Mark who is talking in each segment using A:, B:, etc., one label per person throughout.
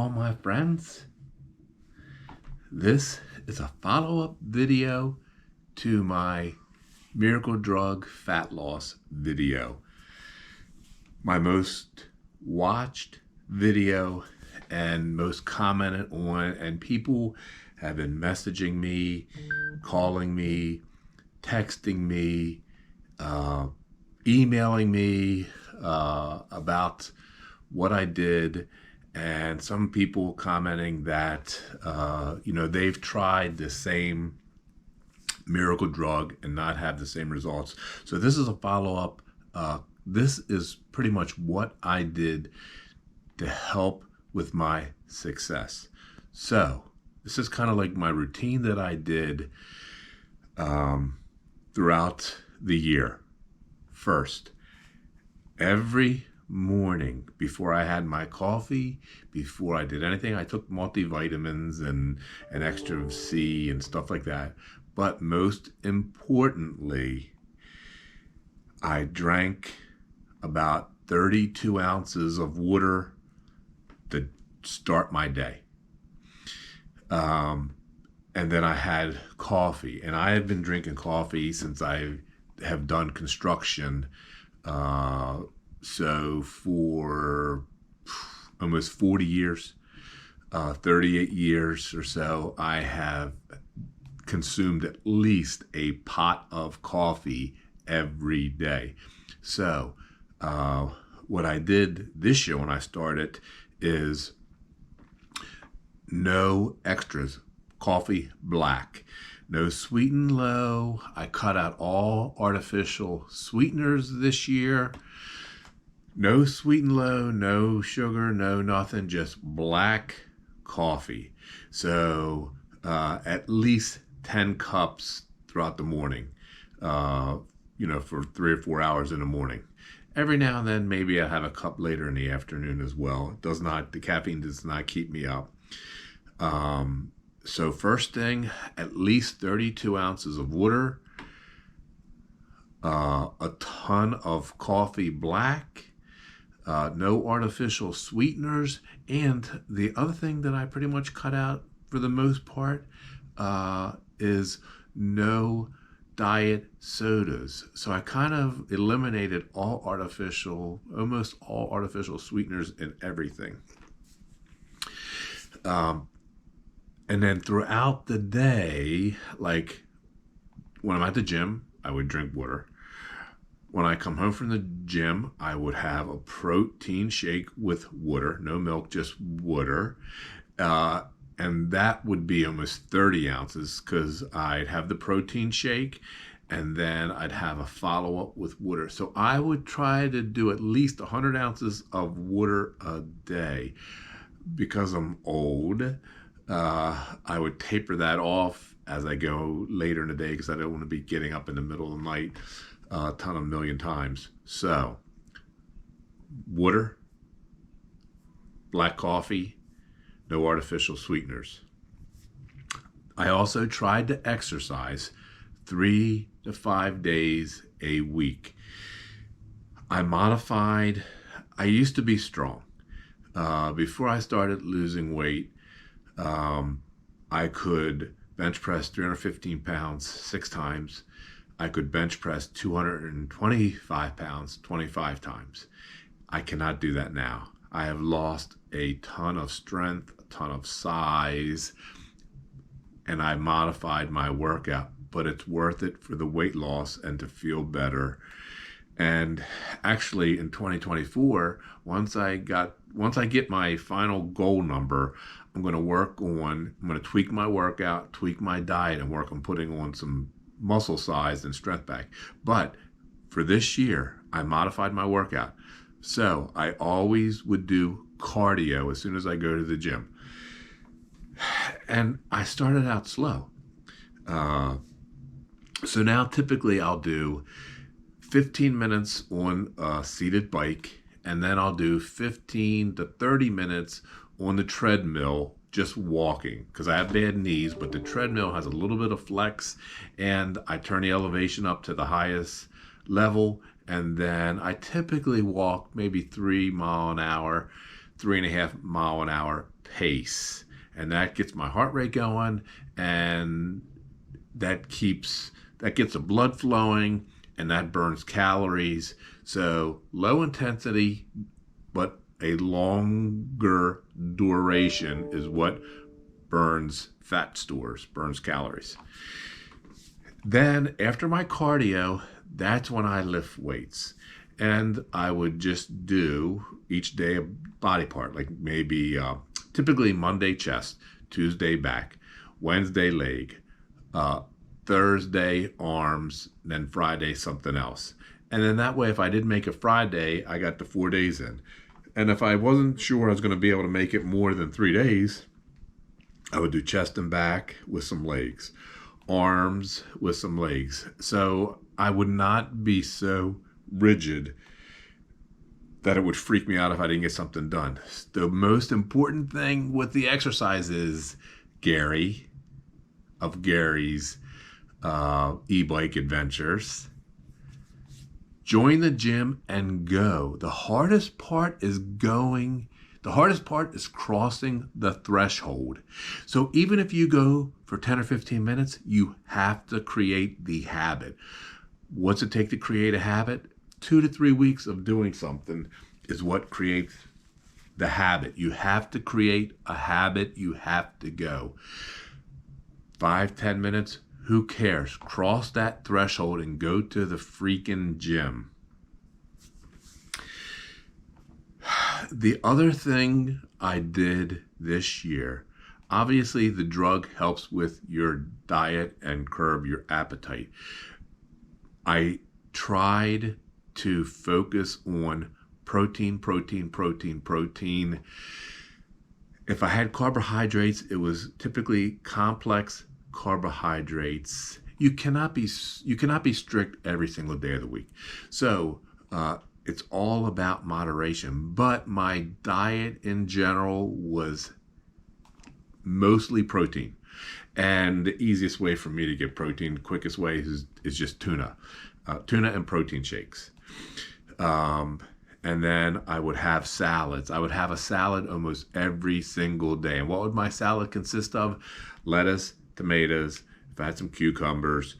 A: Snowball, my friends. This is a follow-up video to my miracle drug fat loss video. My most watched video and most commented on, and people have been messaging me, calling me, texting me, emailing me about what I did, and some people commenting that they've tried the same miracle drug and not have the same results. So this is a follow-up. This is pretty much what I did to help with my success. So this is kind of like my routine that I did throughout the year. First, every morning before I had my coffee, before I did anything, I took multivitamins and extra C and stuff like that. But most importantly, I drank about 32 ounces of water to start my day. And then I had coffee, and I have been drinking coffee since I have done construction. So for almost 40 years, 38 years or so, I have consumed at least a pot of coffee every day. So what I did this year when I started is no extras, coffee black. No sweet and low. I cut out all artificial sweeteners this year. No sweet and low, no sugar, no nothing, just black coffee. So at least 10 cups throughout the morning, for 3 or 4 hours in the morning. Every now and then, maybe I have a cup later in the afternoon as well. The caffeine does not keep me up. So first thing, at least 32 ounces of water, a ton of coffee black, no artificial sweeteners, and the other thing that I pretty much cut out for the most part is no diet sodas. So I kind of eliminated almost all artificial sweeteners in everything. And then throughout the day, like when I'm at the gym, I would drink water. When I come home from the gym, I would have a protein shake with water, no milk, just water. And that would be almost 30 ounces because I'd have the protein shake and then I'd have a follow-up with water. So I would try to do at least 100 ounces of water a day. Because I'm old, I would taper that off as I go later in the day because I don't want to be getting up in the middle of the night a million times. So, water, black coffee, no artificial sweeteners. I also tried to exercise 3 to 5 days a week. I used to be strong. Before I started losing weight, I could bench press 315 pounds 6 times. I could bench press 225 pounds 25 times. I cannot do that now. I have lost a ton of strength, a ton of size, and I modified my workout, but it's worth it for the weight loss and to feel better. And actually in 2024, once I get my final goal number, I'm going to tweak my workout, tweak my diet, and work on putting on some muscle size and strength back. But for this year, I modified my workout. So I always would do cardio as soon as I go to the gym. And I started out slow. So now typically I'll do 15 minutes on a seated bike, and then I'll do 15 to 30 minutes on the treadmill, just walking, because I have bad knees, but the treadmill has a little bit of flex, and I turn the elevation up to the highest level, and then I typically walk maybe 3 mile an hour, 3.5 mile an hour, pace, and that gets my heart rate going, and that gets the blood flowing, and that burns calories. So low intensity, but a longer duration is what burns fat stores, burns calories. Then after my cardio, that's when I lift weights. And I would just do each day a body part, like maybe typically Monday chest, Tuesday back, Wednesday leg, Thursday arms, then Friday something else. And then that way, if I did make a Friday, I got the 4 days in. And if I wasn't sure I was going to be able to make it more than 3 days, I would do chest and back with some legs, arms with some legs. So I would not be so rigid that it would freak me out if I didn't get something done. The most important thing with the exercise is Gary of Gary's e-bike adventures. Join the gym and go. The hardest part is crossing the threshold. So even if you go for 10 or 15 minutes, you have to create the habit. What's it take to create a habit? 2 to 3 weeks of doing something is what creates the habit. You have to create a habit. You have to go. 5-10 minutes, who cares? Cross that threshold and go to the freaking gym. The other thing I did this year, obviously the drug helps with your diet and curb your appetite. I tried to focus on protein. If I had carbohydrates, it was typically complex carbohydrates. You cannot be strict every single day of the week. So it's all about moderation. But my diet in general was mostly protein. And the easiest way for me to get protein, the quickest way is just tuna. Tuna and protein shakes. And then I would have salads. I would have a salad almost every single day. And what would my salad consist of? Lettuce, tomatoes, if I had some cucumbers,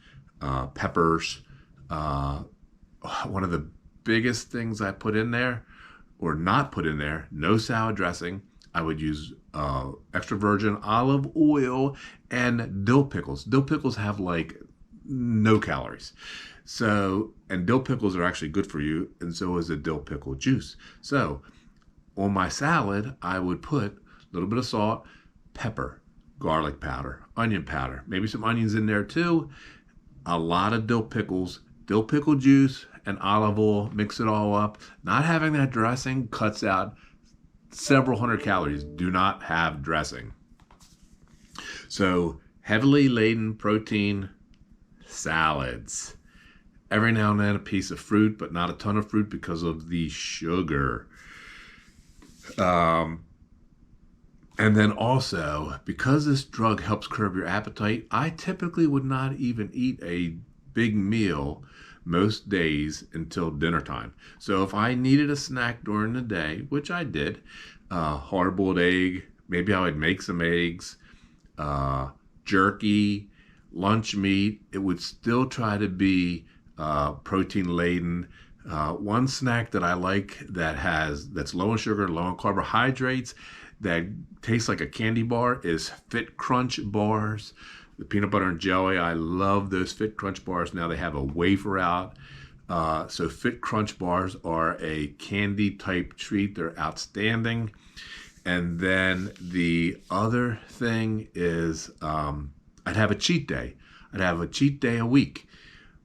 A: peppers. One of the biggest things I put in there, or not put in there, no salad dressing. I would use extra virgin olive oil and dill pickles. Dill pickles have like no calories. So, and dill pickles are actually good for you, and so is a dill pickle juice. So, on my salad, I would put a little bit of salt, pepper, garlic powder, onion powder, maybe some onions in there too, a lot of dill pickles, dill pickle juice, and olive oil, mix it all up. Not having that dressing cuts out several hundred calories. Do not have dressing. So, heavily laden protein salads. Every now and then a piece of fruit, but not a ton of fruit because of the sugar. And then also, because this drug helps curb your appetite, I typically would not even eat a big meal most days until dinner time. So if I needed a snack during the day, which I did, hard-boiled egg, maybe I would make some eggs, jerky, lunch meat, it would still try to be protein laden. One snack that I like that's low in sugar, low in carbohydrates, that tastes like a candy bar is Fit Crunch bars. The peanut butter and jelly, I love those Fit Crunch bars. Now they have a wafer out. So Fit Crunch bars are a candy type treat. They're outstanding. And then the other thing is I'd have a cheat day. I'd have a cheat day a week.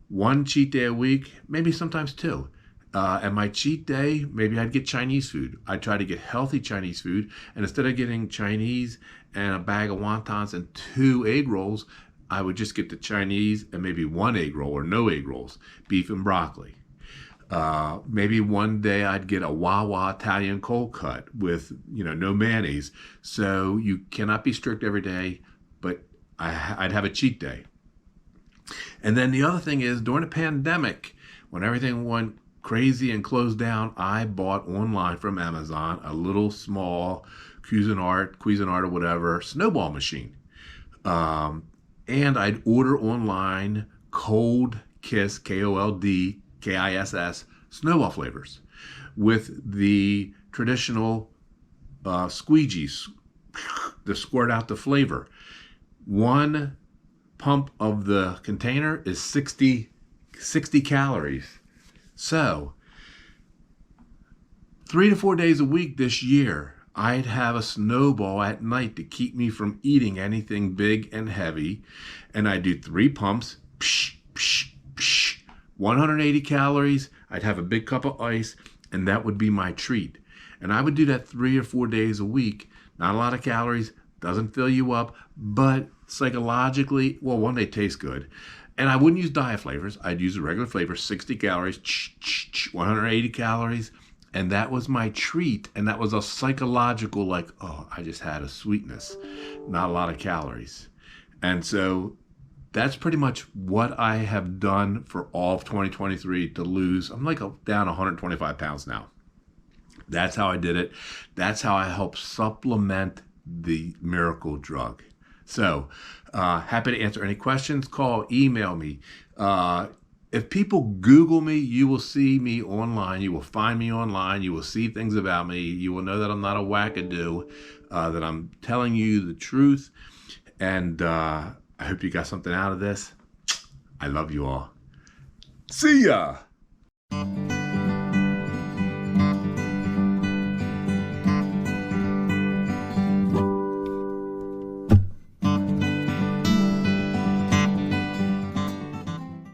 A: One cheat day a week, maybe sometimes two. And my cheat day, maybe I'd get Chinese food. I'd try to get healthy Chinese food. And instead of getting Chinese and a bag of wontons and 2 egg rolls, I would just get the Chinese and maybe 1 egg roll or no egg rolls, beef and broccoli. Maybe one day I'd get a Wawa Italian cold cut with, no mayonnaise. So you cannot be strict every day, but I'd have a cheat day. And then the other thing is, during the pandemic, when everything went crazy and closed down, I bought online from Amazon a little small Cuisinart or whatever, Snowball machine. And I'd order online Cold Kiss, KOLDKISS, Snowball flavors with the traditional squeegees to squirt out the flavor. One pump of the container is 60 calories. So 3 to 4 days a week this year, I'd have a Snowball at night to keep me from eating anything big and heavy. And I'd do 3 pumps, 180 calories. I'd have a big cup of ice, and that would be my treat. And I would do that 3 or 4 days a week. Not a lot of calories, doesn't fill you up, but psychologically, well, one, they taste good. And I wouldn't use diet flavors. I'd use a regular flavor, 60 calories, 180 calories. And that was my treat. And that was a psychological, like, oh, I just had a sweetness, not a lot of calories. And so that's pretty much what I have done for all of 2023 to lose. I'm like down 125 pounds now. That's how I did it. That's how I help supplement the miracle drug. So happy to answer any questions. Call, email me. If people Google me, you will see me online. You will find me online. You will see things about me. You will know that I'm not a wackadoo, that I'm telling you the truth. And I hope you got something out of this. I love you all. See ya.